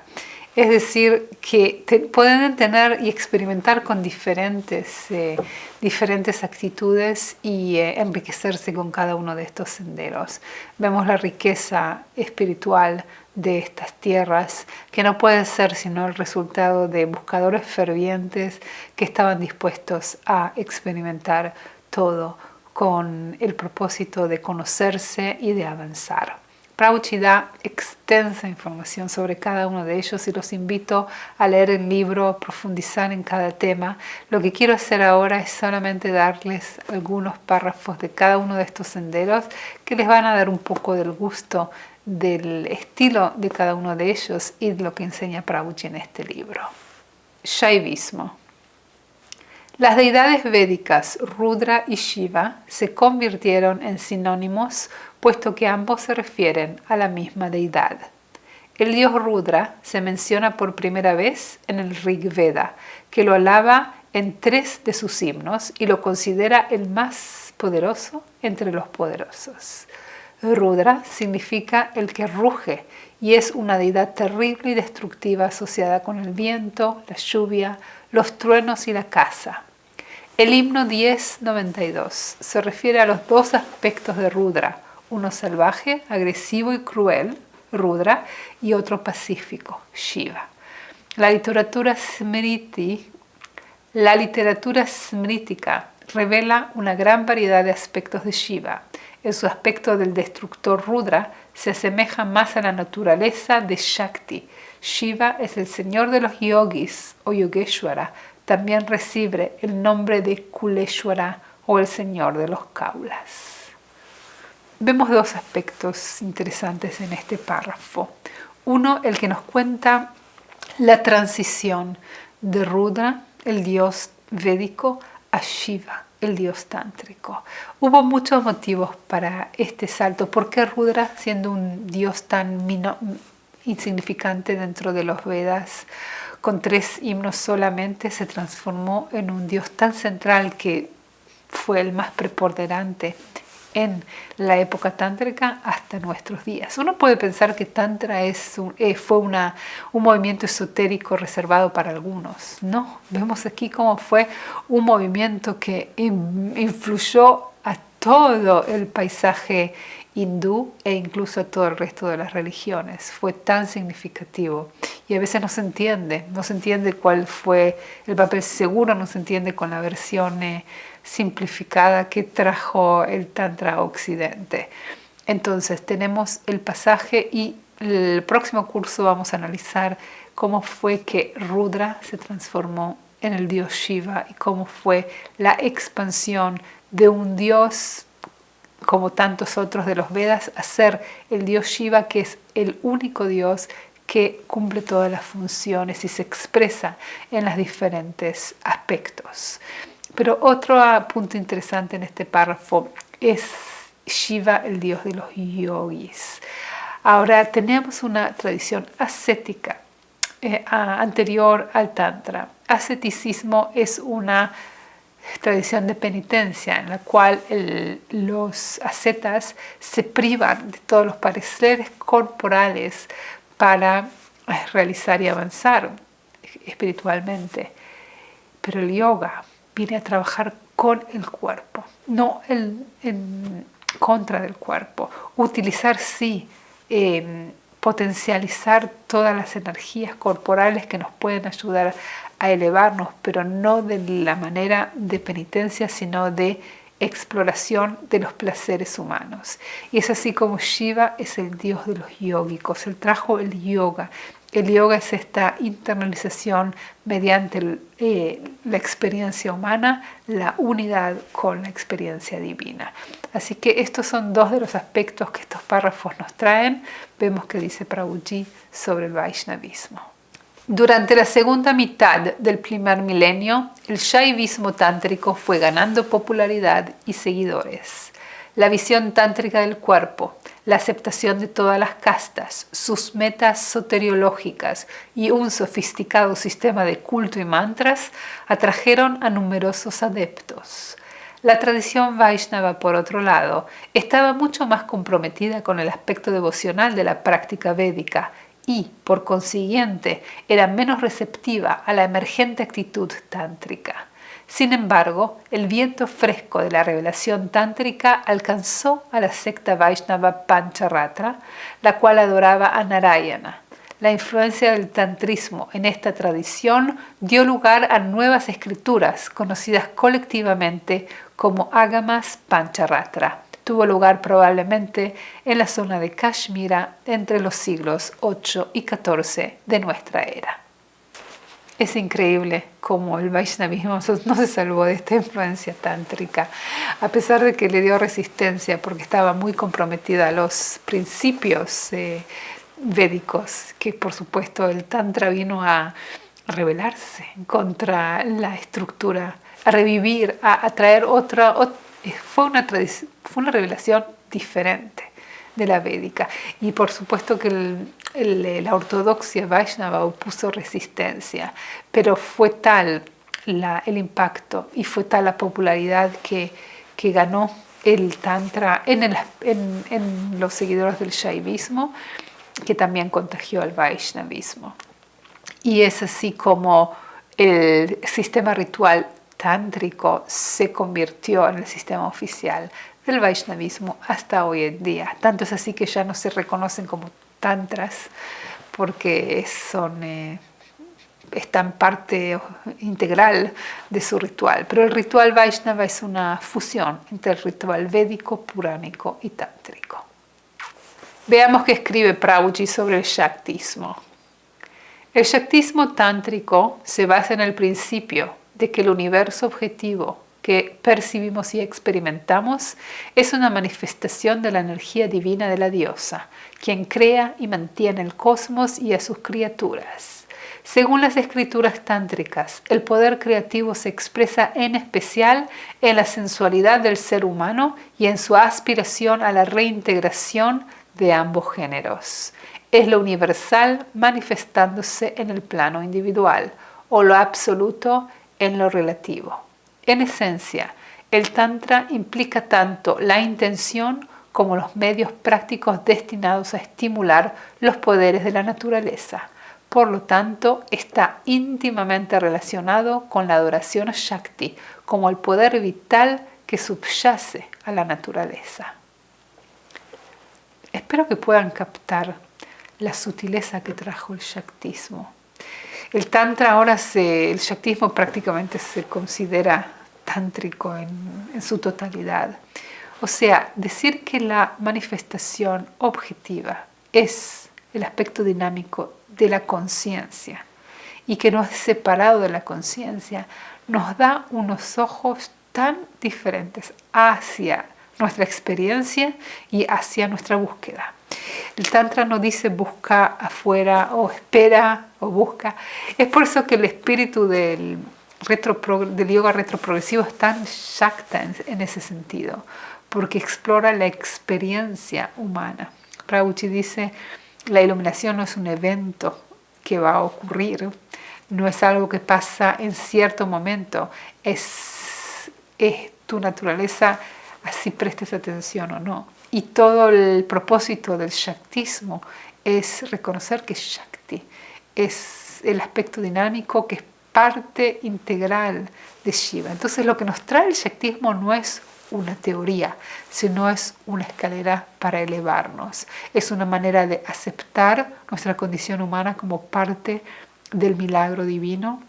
Es decir, que pueden tener y experimentar con diferentes actitudes y enriquecerse con cada uno de estos senderos. Vemos la riqueza espiritual de estas tierras, que no puede ser sino el resultado de buscadores fervientes que estaban dispuestos a experimentar todo con el propósito de conocerse y de avanzar. Prabhuji da extensa información sobre cada uno de ellos y los invito a leer el libro, profundizar en cada tema. Lo que quiero hacer ahora es solamente darles algunos párrafos de cada uno de estos senderos que les van a dar un poco del gusto del estilo de cada uno de ellos y de lo que enseña Prabhuji en este libro. Shaivismo. Las deidades védicas Rudra y Shiva se convirtieron en sinónimos puesto que ambos se refieren a la misma deidad. El dios Rudra se menciona por primera vez en el Rig Veda, que lo alaba en 3 de sus himnos y lo considera el más poderoso entre los poderosos. Rudra significa el que ruge y es una deidad terrible y destructiva asociada con el viento, la lluvia, los truenos y la caza. El himno 1092 se refiere a los 2 aspectos de Rudra, uno salvaje, agresivo y cruel, Rudra, y otro pacífico, Shiva. La literatura smrítica revela una gran variedad de aspectos de Shiva. En su aspecto del destructor Rudra se asemeja más a la naturaleza de Shakti. Shiva es el señor de los yogis o Yogeshwara. También recibe el nombre de Kuleshwara o el señor de los Kaulas. Vemos 2 aspectos interesantes en este párrafo. Uno, el que nos cuenta la transición de Rudra, el dios védico, a Shiva, el dios tántrico. Hubo muchos motivos para este salto. ¿Por qué Rudra, siendo un dios tan insignificante dentro de los Vedas, con 3 himnos solamente, se transformó en un dios tan central que fue el más preponderante en la época tántrica hasta nuestros días? Uno puede pensar que Tantra fue un movimiento esotérico reservado para algunos. No, vemos aquí cómo fue un movimiento que influyó a todo el paisaje hindú e incluso a todo el resto de las religiones. Fue tan significativo y a veces no se entiende cuál fue el papel seguro, no se entiende con la versión simplificada que trajo el Tantra a Occidente. Entonces tenemos el pasaje y el próximo curso vamos a analizar cómo fue que Rudra se transformó en el dios Shiva y cómo fue la expansión de un dios como tantos otros de los Vedas a ser el dios Shiva, que es el único dios que cumple todas las funciones y se expresa en los diferentes aspectos. Pero otro punto interesante en este párrafo es Shiva, el dios de los yogis. Ahora tenemos una tradición ascética anterior al Tantra. Asceticismo es una tradición de penitencia en la cual los ascetas se privan de todos los pareceres corporales para realizar y avanzar espiritualmente. Pero el yoga viene a trabajar con el cuerpo, no en contra del cuerpo. Utilizar sí, potencializar todas las energías corporales que nos pueden ayudar a elevarnos, pero no de la manera de penitencia, sino de exploración de los placeres humanos. Y es así como Shiva es el dios de los yógicos. Él trajo el yoga. El yoga es esta internalización mediante la experiencia humana, la unidad con la experiencia divina. Así que estos son dos de los aspectos que estos párrafos nos traen. Vemos que dice Prabhuji sobre el Vaishnavismo. Durante la segunda mitad del primer milenio, el Shaivismo tántrico fue ganando popularidad y seguidores. La visión tántrica del cuerpo, la aceptación de todas las castas, sus metas soteriológicas y un sofisticado sistema de culto y mantras atrajeron a numerosos adeptos. La tradición Vaishnava, por otro lado, estaba mucho más comprometida con el aspecto devocional de la práctica védica y, por consiguiente, era menos receptiva a la emergente actitud tántrica. Sin embargo, el viento fresco de la revelación tántrica alcanzó a la secta Vaishnava Pancharatra, la cual adoraba a Narayana. La influencia del tantrismo en esta tradición dio lugar a nuevas escrituras conocidas colectivamente como Agamas Pancharatra. Tuvo lugar probablemente en la zona de Kashmira entre los siglos 8 y 14 de nuestra era. Es increíble cómo el Vaishnavismo no se salvó de esta influencia tántrica, a pesar de que le dio resistencia porque estaba muy comprometida a los principios védicos, que por supuesto el Tantra vino a rebelarse contra la estructura, a revivir, a traer otra. Fue una revelación diferente de la védica. Y por supuesto que la ortodoxia Vaishnava opuso resistencia, pero fue tal el impacto y fue tal la popularidad que ganó el Tantra en los seguidores del Shaivismo, que también contagió al Vaishnavismo. Y es así como el sistema ritual tántrico se convirtió en el sistema oficial del Vaishnavismo hasta hoy en día. Tanto es así que ya no se reconocen como tantras porque están parte integral de su ritual. Pero el ritual Vaishnava es una fusión entre el ritual védico, puránico y tántrico. Veamos qué escribe Prabhuji sobre el Shaktismo. El Shaktismo tántrico se basa en el principio de que el universo objetivo que percibimos y experimentamos es una manifestación de la energía divina de la diosa, quien crea y mantiene el cosmos y a sus criaturas. Según las escrituras tántricas, el poder creativo se expresa en especial en la sensualidad del ser humano y en su aspiración a la reintegración de ambos géneros. Es lo universal manifestándose en el plano individual, o lo absoluto en lo relativo. En esencia, el Tantra implica tanto la intención como los medios prácticos destinados a estimular los poderes de la naturaleza. Por lo tanto, está íntimamente relacionado con la adoración a Shakti como el poder vital que subyace a la naturaleza. Espero que puedan captar la sutileza que trajo el Shaktismo. El Tantra ahora, el Shaktismo prácticamente se considera tántrico en su totalidad. O sea, decir que la manifestación objetiva es el aspecto dinámico de la conciencia y que no es separado de la conciencia, nos da unos ojos tan diferentes hacia nuestra experiencia y hacia nuestra búsqueda. El Tantra no dice busca afuera o espera o busca. Es por eso que el espíritu del del yoga retroprogresivo es tan Shakta en ese sentido, porque explora la experiencia humana. Prabhuji dice, la iluminación no es un evento que va a ocurrir, no es algo que pasa en cierto momento, es tu naturaleza, así prestes atención o no. Y todo el propósito del Shaktismo es reconocer que Shakti es el aspecto dinámico que es parte integral de Shiva. Entonces lo que nos trae el Shaktismo no es una teoría, sino es una escalera para elevarnos. Es una manera de aceptar nuestra condición humana como parte del milagro divino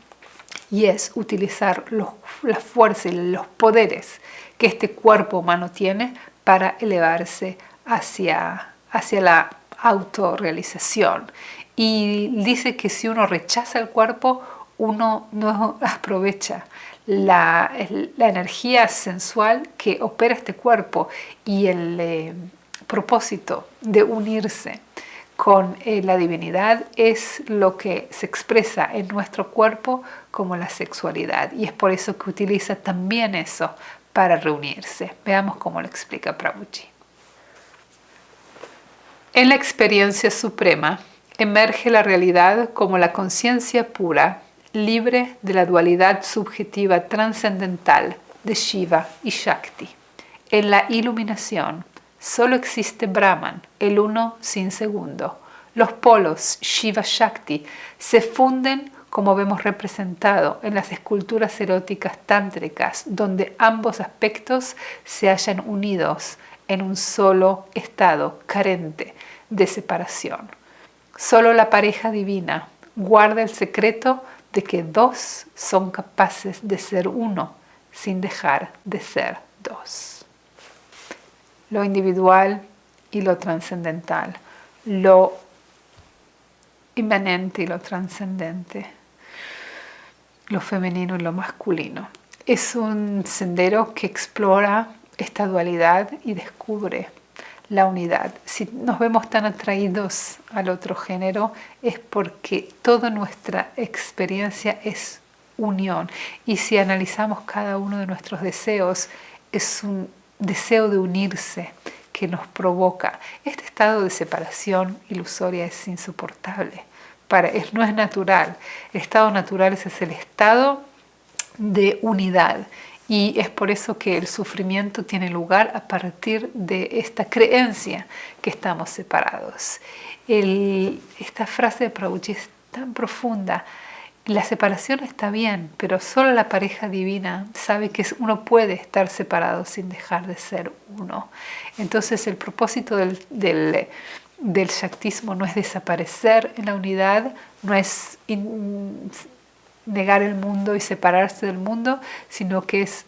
y es utilizar la fuerza y los poderes que este cuerpo humano tiene para elevarse hacia la autorrealización. Y dice que si uno rechaza el cuerpo, uno no aprovecha la energía sensual que opera este cuerpo y el propósito de unirse con la divinidad es lo que se expresa en nuestro cuerpo como la sexualidad, y es por eso que utiliza también eso para reunirse. Veamos cómo lo explica Prabhuji. En la experiencia suprema emerge la realidad como la conciencia pura, libre de la dualidad subjetiva trascendental de Shiva y Shakti. En la iluminación solo existe Brahman, el uno sin segundo. Los polos Shiva-Shakti se funden como vemos representado en las esculturas eróticas tántricas, donde ambos aspectos se hallan unidos en un solo estado carente de separación. Solo la pareja divina guarda el secreto de que dos son capaces de ser uno sin dejar de ser dos. Lo individual y lo trascendental, lo inmanente y lo trascendente, lo femenino y lo masculino. Es un sendero que explora esta dualidad y descubre la unidad. Si nos vemos tan atraídos al otro género es porque toda nuestra experiencia es unión. Y si analizamos cada uno de nuestros deseos, es un deseo de unirse que nos provoca. Este estado de separación ilusoria es insoportable. No es natural. El estado natural es el estado de unidad. Y es por eso que el sufrimiento tiene lugar a partir de esta creencia que estamos separados. Esta frase de Prabhuji es tan profunda. La separación está bien, pero solo la pareja divina sabe que uno puede estar separado sin dejar de ser uno. Entonces el propósito del Shaktismo no es desaparecer en la unidad, no es negar el mundo y separarse del mundo, sino que es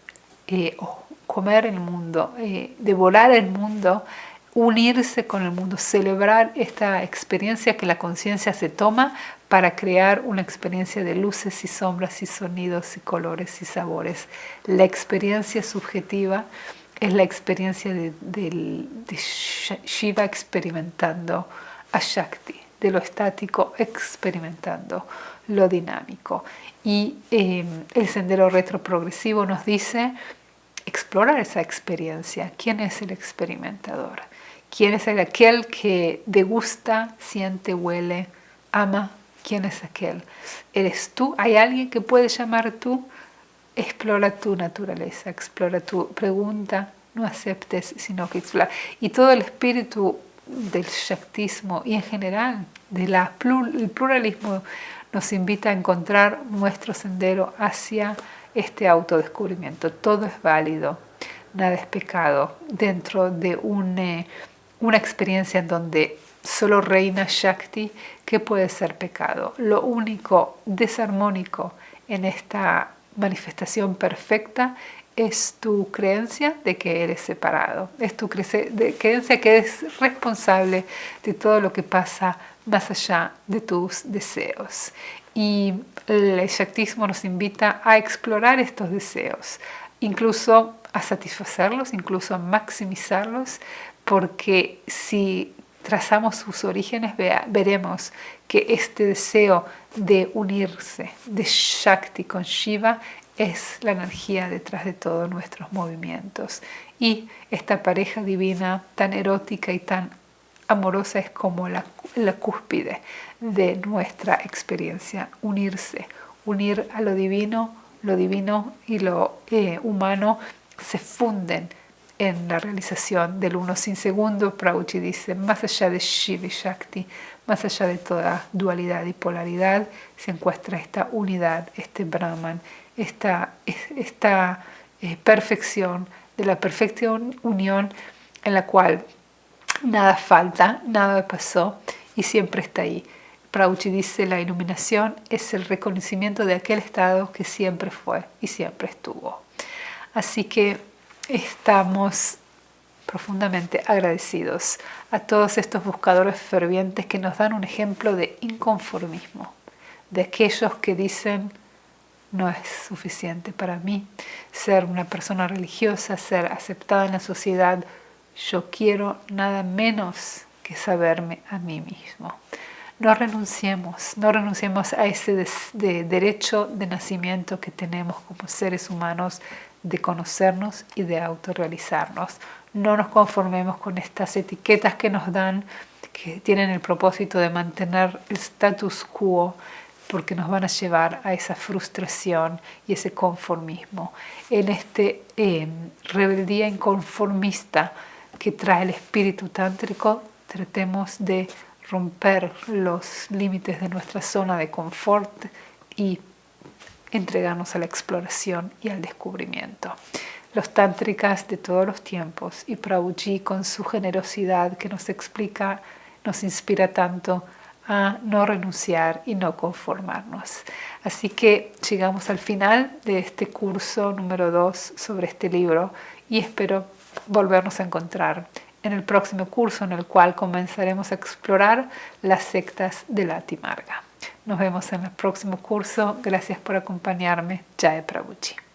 comer el mundo, devorar el mundo, unirse con el mundo, celebrar esta experiencia que la conciencia se toma para crear una experiencia de luces y sombras y sonidos y colores y sabores. La experiencia subjetiva es la experiencia de Shiva experimentando a Shakti, de lo estático experimentando lo dinámico. Y el sendero retroprogresivo nos dice explorar esa experiencia. ¿Quién es el experimentador? ¿Quién es aquel que degusta, siente, huele, ama? ¿Quién es aquel? ¿Eres tú? ¿Hay alguien que puede llamar tú? Explora tu naturaleza, explora tu pregunta, no aceptes, sino que explora. Y todo el espíritu del Shaktismo y en general el pluralismo nos invita a encontrar nuestro sendero hacia este autodescubrimiento. Todo es válido, nada es pecado dentro de una experiencia en donde solo reina Shakti. ¿Qué puede ser pecado? Lo único desarmónico en esta manifestación perfecta es tu creencia de que eres separado, es tu creencia que eres responsable de todo lo que pasa más allá de tus deseos. Y el Shaktismo nos invita a explorar estos deseos, incluso a satisfacerlos, incluso a maximizarlos, porque si trazamos sus orígenes, veremos que este deseo de unirse de Shakti con Shiva es la energía detrás de todos nuestros movimientos. Y esta pareja divina tan erótica y tan amorosa es como la cúspide de nuestra experiencia. Unir a lo divino y lo humano se funden en la realización del uno sin segundo. Prabhuji dice, más allá de Shiva y Shakti, más allá de toda dualidad y polaridad, se encuentra esta unidad, este Brahman, esta perfección, de la perfecta unión en la cual nada falta, nada pasó y siempre está ahí. Prabhuji dice, la iluminación es el reconocimiento de aquel estado que siempre fue y siempre estuvo. Así que estamos profundamente agradecidos a todos estos buscadores fervientes que nos dan un ejemplo de inconformismo, de aquellos que dicen, no es suficiente para mí ser una persona religiosa, ser aceptada en la sociedad, yo quiero nada menos que saberme a mí mismo. No renunciemos a ese derecho de nacimiento que tenemos como seres humanos de conocernos y de autorrealizarnos. No nos conformemos con estas etiquetas que nos dan, que tienen el propósito de mantener el status quo, porque nos van a llevar a esa frustración y ese conformismo. En este rebeldía inconformista que trae el espíritu tántrico, tratemos de romper los límites de nuestra zona de confort y entregarnos a la exploración y al descubrimiento. Los tántricas de todos los tiempos y Prabhuji con su generosidad que nos explica, nos inspira tanto a no renunciar y no conformarnos. Así que llegamos al final de este curso número 2 sobre este libro y espero volvernos a encontrar en el próximo curso en el cual comenzaremos a explorar las sectas de la Ati Marga. Nos vemos en el próximo curso. Gracias por acompañarme. Jai Prabhuji.